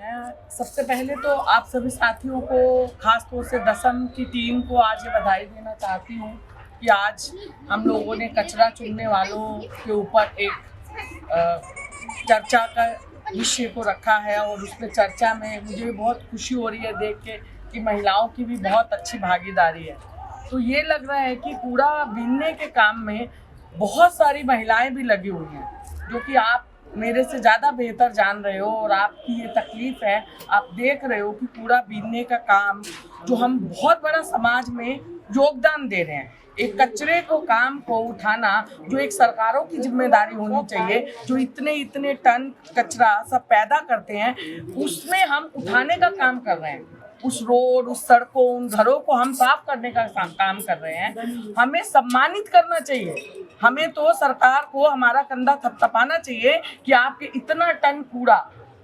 मैं सबसे पहले तो आप सभी साथियों को, खास तौर से दसम की टीम को आज ये बधाई देना चाहती हूँ कि आज हम लोगों ने कचरा चुनने वालों के ऊपर एक चर्चा का विषय को रखा है और उसमें चर्चा में मुझे बहुत खुशी हो रही है देख के कि महिलाओं की भी बहुत अच्छी भागीदारी है। तो ये लग रहा है कि कूड़ा बीनने के काम में बहुत सारी महिलाएं भी लगी हुई हैं, जो कि आप मेरे से ज़्यादा बेहतर जान रहे हो और आपकी ये तकलीफ़ है। आप देख रहे हो कि कूड़ा बीनने का काम जो हम बहुत बड़ा समाज में योगदान दे रहे हैं, एक कचरे को काम को उठाना जो एक सरकारों की जिम्मेदारी होनी चाहिए, जो इतने टन कचरा सब पैदा करते हैं उसमें हम उठाने का काम कर रहे हैं। उस रोड, उस सड़कों, उन घरों को हम साफ करने का काम कर रहे हैं। हमें सम्मानित करना चाहिए। हमें तो सरकार को हमारा कंधा थपथपाना चाहिए कि आपके इतना टन कूड़ा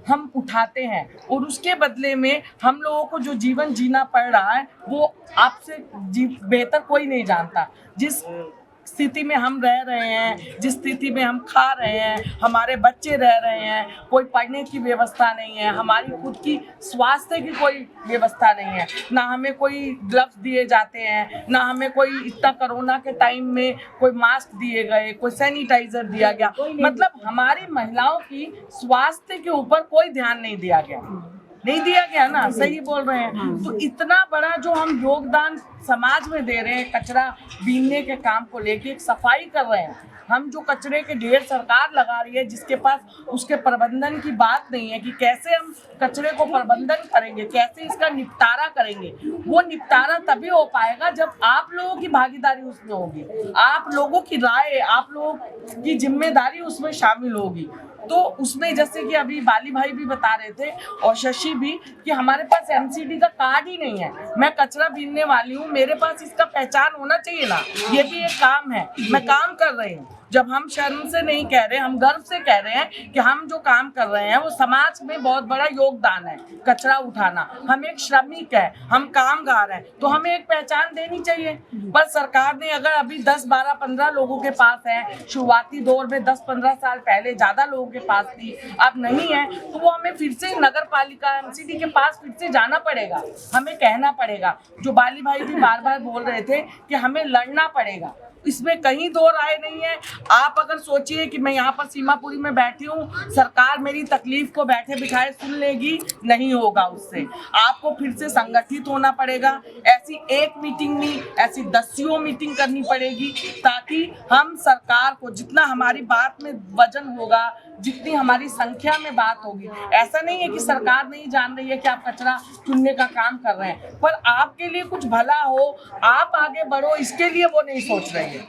हम उठाते हैं और उसके बदले में हम लोगों को जो जीवन जीना पड़ रहा है वो आपसे बेहतर कोई नहीं जानता। जिस स्थिति में हम रह रहे हैं, जिस स्थिति में हम खा रहे हैं, हमारे बच्चे रह रहे हैं, कोई पढ़ने की व्यवस्था नहीं है, हमारी खुद की स्वास्थ्य की कोई व्यवस्था नहीं है, ना हमें कोई ग्लव्स दिए जाते हैं, ना हमें कोई इतना कोरोना के टाइम में कोई मास्क दिए गए, कोई सैनिटाइजर दिया गया। मतलब हमारी महिलाओं की स्वास्थ्य के ऊपर कोई ध्यान नहीं दिया गया ना, सही बोल रहे हैं। तो इतना बड़ा जो हम योगदान समाज में दे रहे हैं, कचरा बीनने के काम को लेके एक सफाई कर रहे हैं, हम जो कचरे के ढेर सरकार लगा रही है जिसके पास उसके प्रबंधन की बात नहीं है कि कैसे हम कचरे को प्रबंधन करेंगे, कैसे इसका निपटारा करेंगे। वो निपटारा तभी हो पाएगा जब आप लोगों की भागीदारी उसमें होगी, आप लोगों की राय, आप लोगों की जिम्मेदारी उसमें शामिल होगी। तो उसमें जैसे कि अभी बाली भाई भी बता रहे थे और शशि भी कि हमारे पास एमसीडी का कार्ड ही नहीं है। मैं कचरा बीनने वाली हूँ, मेरे पास इसका पहचान होना चाहिए ना। ये भी एक काम है, मैं काम कर रही हूँ। जब हम शर्म से नहीं कह रहे, हम गर्व से कह रहे हैं कि हम जो काम कर रहे हैं वो समाज में बहुत बड़ा योगदान है। कचरा उठाना, हम एक श्रमिक है, हम कामगार हैं, तो हमें एक पहचान देनी चाहिए। पर सरकार ने अगर अभी 10, 12, 15 लोगों के पास है, शुरुआती दौर में 10-15 साल पहले ज़्यादा लोगों के पास थी, अब नहीं है, तो वो हमें फिर से नगर पालिका एमसीडी के पास फिर से जाना पड़ेगा, हमें कहना पड़ेगा। जो बाली भाई भी बार बार बोल रहे थे कि हमें लड़ना पड़ेगा, इसमें कहीं दो राय नहीं है। आप अगर सोचिए कि मैं यहाँ पर सीमापुरी में बैठी हूँ, सरकार मेरी तकलीफ को बैठे बिठाए सुन लेगी, नहीं होगा। उससे आपको फिर से संगठित होना पड़ेगा। ऐसी एक मीटिंग नहीं, ऐसी 10 मीटिंग करनी पड़ेगी ताकि हम सरकार को, जितना हमारी बात में वजन होगा, जितनी हमारी संख्या में बात होगी, ऐसा नहीं है कि सरकार नहीं जान रही है कि आप कचरा चुनने का काम कर रहे हैं, पर आपके लिए कुछ भला हो, आप आगे बढ़ो, इसके लिए वो नहीं सोच रही है।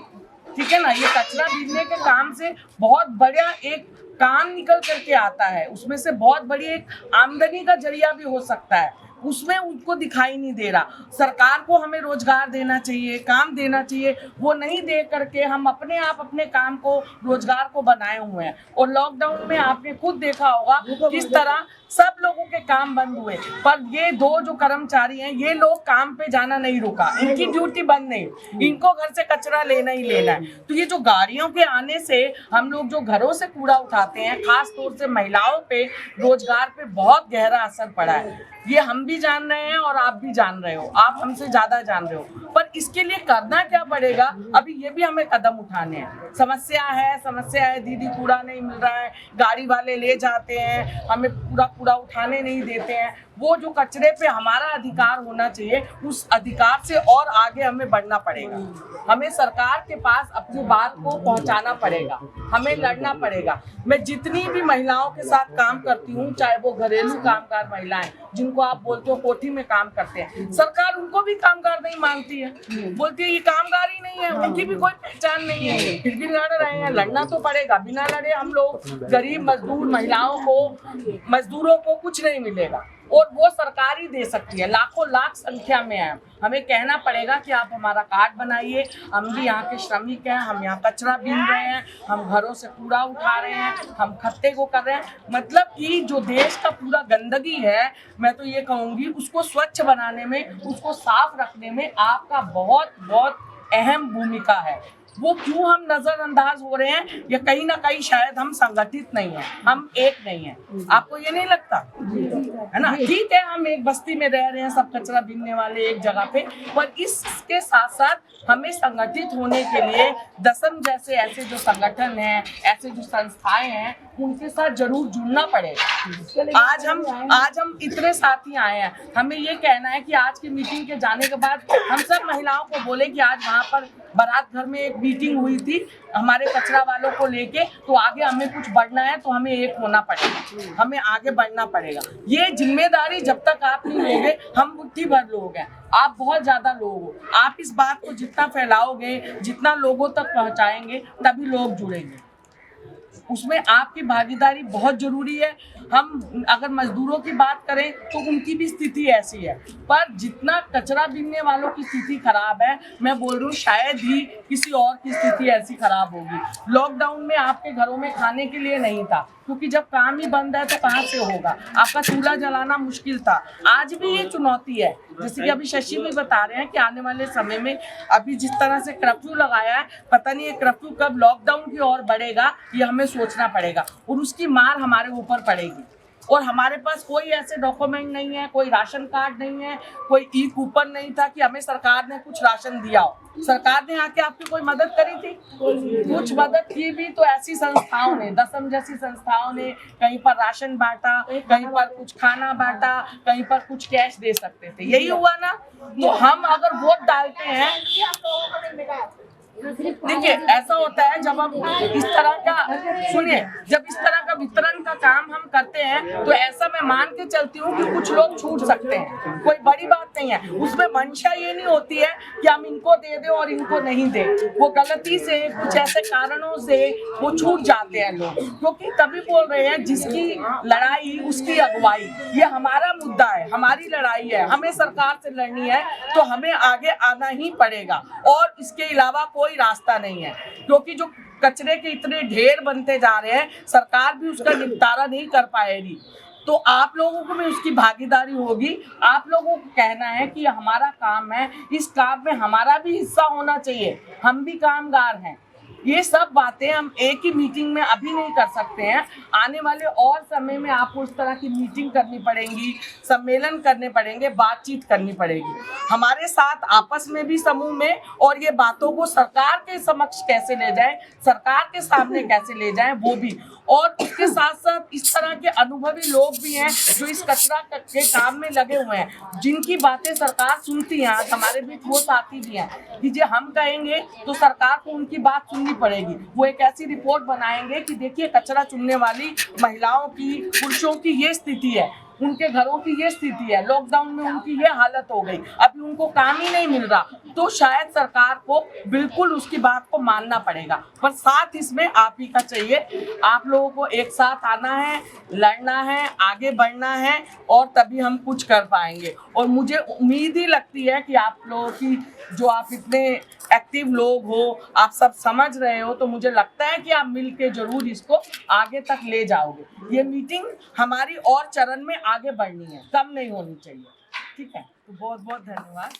ठीक है ना। ये कचरा बीनने के काम से बहुत बड़ा एक काम निकल करके आता है, उसमें से बहुत बड़ी एक आमदनी का जरिया भी हो सकता है, उसमें उनको दिखाई नहीं दे रहा। सरकार को हमें रोजगार देना चाहिए, काम देना चाहिए, वो नहीं दे करके हम अपने आप अपने काम को, रोजगार को बनाए हुए हैं। और लॉकडाउन में आपने खुद देखा होगा किस तरह सब लोगों के काम बंद हुए, पर ये 2 जो कर्मचारी हैं, ये लोग काम पे जाना नहीं रुका, इनकी ड्यूटी बंद नहीं, इनको घर से कचरा लेना ही लेना है। तो ये जो गाड़ियों के आने से हम लोग जो घरों से कूड़ा उठाते हैं, खास तौर से महिलाओं पे, रोजगार पे बहुत गहरा असर पड़ा है। ये हम भी जान रहे हैं और आप भी जान रहे हो, आप हमसे ज्यादा जान रहे हो। पर इसके लिए करना क्या पड़ेगा, अभी ये भी हमें कदम उठाने हैं। समस्या है दीदी, कूड़ा नहीं मिल रहा है, गाड़ी वाले ले जाते हैं, हमें पूरा कूड़ा उठाने नहीं देते हैं। वो जो कचरे पे हमारा अधिकार होना चाहिए, उस अधिकार से और आगे हमें बढ़ना पड़ेगा। हमें सरकार के पास अपनी बात को पहुंचाना पड़ेगा, हमें लड़ना पड़ेगा। मैं जितनी भी महिलाओं के साथ काम करती हूँ, चाहे वो घरेलू कामगार महिलाएं जिनको आप बोलते हो कोठी में काम करते हैं, सरकार उनको भी कामगार नहीं मानती है, बोलती है ये कामगार ही नहीं है, उनकी भी कोई पहचान नहीं है, फिर भी लड़ रहे हैं। लड़ना तो पड़ेगा, बिना लड़े हम लोग गरीब मजदूर महिलाओं को, मजदूरों को कुछ नहीं मिलेगा। और वो सरकार ही दे सकती है, लाखों लाख संख्या में है। हमें कहना पड़ेगा कि आप हमारा कार्ड बनाइए, हम भी यहाँ के श्रमिक हैं, हम यहाँ कचरा बीन रहे हैं, हम घरों से कूड़ा उठा रहे हैं, हम खत्ते को कर रहे हैं। मतलब कि जो देश का पूरा गंदगी है, मैं तो ये कहूँगी उसको स्वच्छ बनाने में, उसको साफ रखने में आपका बहुत बहुत अहम भूमिका है। वो क्यों हम नजरअंदाज हो रहे हैं, या कहीं ना कहीं शायद हम संगठित नहीं है, हम एक नहीं है। आपको ये नहीं लगता? है ना? ठीक है, हम एक बस्ती में रह रहे हैं, सब कचरा बीनने वाले एक जगह पे, पर इसके साथ साथ हमें संगठित होने के लिए दसम जैसे ऐसे जो संगठन हैं, ऐसे जो संस्थाएं हैं, उनके साथ जरूर जुड़ना पड़ेगा। आज हम इतने साथी आए हैं, हमें ये कहना है कि आज की मीटिंग के जाने के बाद हम सब महिलाओं को बोले कि आज वहाँ पर बारात घर में एक मीटिंग हुई थी हमारे कचरा वालों को लेके, तो आगे हमें कुछ बढ़ना है तो हमें एक होना पड़ेगा, हमें आगे बढ़ना पड़ेगा। ये जिम्मेदारी जब तक आप नहीं लोगे, हम मुट्ठी भर लोग हैं, आप बहुत ज्यादा लोग हो, आप इस बात को जितना फैलाओगे, जितना लोगों तक पहुंचाएंगे, तभी लोग जुड़ेंगे। उसमें आपकी भागीदारी बहुत जरूरी है। हम अगर मजदूरों की बात करें तो उनकी भी स्थिति ऐसी है, पर जितना कचरा बीनने वालों की स्थिति खराब है, मैं बोल रही हूँ शायद ही किसी और की स्थिति ऐसी खराब होगी। लॉकडाउन में आपके घरों में खाने के लिए नहीं था, क्योंकि जब काम ही बंद है तो कहाँ से होगा, आपका चूल्हा जलाना मुश्किल था। आज भी ये चुनौती है, जैसे कि अभी शशि भी बता रहे हैं कि आने वाले समय में अभी जिस तरह से कर्फ्यू लगाया है, पता नहीं ये कर्फ्यू कब लॉकडाउन की ओर बढ़ेगा, ये हमें सोचना पड़ेगा, और उसकी मार हमारे ऊपर पड़ेगी। और हमारे पास कोई ऐसे डॉक्यूमेंट नहीं है, कोई राशन कार्ड नहीं है, कोई ई कूपन नहीं था कि हमें सरकार ने कुछ राशन दिया हो। सरकार ने आके आपकी कोई मदद करी थी? कुछ मदद की भी तो ऐसी संस्थाओं ने, दसम जैसी संस्थाओं ने कहीं पर राशन बांटा, कहीं पर कुछ खाना बांटा, कहीं पर कुछ कैश दे सकते थे, यही हुआ ना। तो हम अगर वोट डालते हैं, देखिए ऐसा होता है जब हम इस तरह का, सुनिए, जब इस तरह का वितरण का काम हम करते हैं तो ऐसा मैं मान के चलती हूँ कि कुछ लोग छूट सकते हैं, कोई बड़ी बात नहीं है। उसमें मंशा ये नहीं होती है कि हम इनको दे दें और इनको नहीं दें, वो गलती से कुछ ऐसे कारणों से वो छूट जाते हैं लोग, क्योंकि तभी बोल रहे हैं जिसकी लड़ाई उसकी अगुवाई। ये हमारा मुद्दा है, हमारी लड़ाई है, हमें सरकार से लड़नी है, तो हमें आगे आना ही पड़ेगा, और इसके अलावा कोई रास्ता नहीं है। क्योंकि जो कचरे के इतने ढेर बनते जा रहे हैं, सरकार भी उसका निपटारा नहीं कर पाएगी, तो आप लोगों को भी उसकी भागीदारी होगी। आप लोगों को कहना है कि हमारा काम है, इस काम में हमारा भी हिस्सा होना चाहिए, हम भी कामगार हैं। ये सब बातें हम एक ही मीटिंग में अभी नहीं कर सकते हैं, आने वाले और समय में आपको इस तरह की मीटिंग करनी पड़ेगी, सम्मेलन करने पड़ेंगे, बातचीत करनी पड़ेगी हमारे साथ आपस में भी, समूह में, और ये बातों को सरकार के समक्ष कैसे ले जाएं, सरकार के सामने कैसे ले जाएं, वो भी। और उसके साथ साथ इस तरह के अनुभवी लोग भी हैं जो इस कचरा के काम में लगे हुए हैं, जिनकी बातें सरकार सुनती है। आज हमारे बीच वो साथी भी हैं कि जो हम कहेंगे तो सरकार को उनकी बात सुननी पड़ेगी। वो एक ऐसी रिपोर्ट बनाएंगे कि देखिए कचरा चुनने वाली महिलाओं की, पुरुषों की ये स्थिति है, उनके घरों की ये स्थिति है, लॉकडाउन में उनकी ये हालत हो गई, अभी उनको काम ही नहीं मिल रहा, तो शायद सरकार को बिल्कुल उसकी बात को मानना पड़ेगा। पर साथ इसमें आप ही का चाहिए, आप लोगों को एक साथ आना है, लड़ना है, आगे बढ़ना है, और तभी हम कुछ कर पाएंगे। और मुझे उम्मीद ही लगती है कि आप लोगों की, जो आप इतने एक्टिव लोग हो, आप सब समझ रहे हो, तो मुझे लगता है कि आप मिल के जरूर इसको आगे तक ले जाओगे। ये मीटिंग हमारी और चरण में आगे बढ़नी है, कम नहीं होनी चाहिए। ठीक है, तो बहुत बहुत धन्यवाद।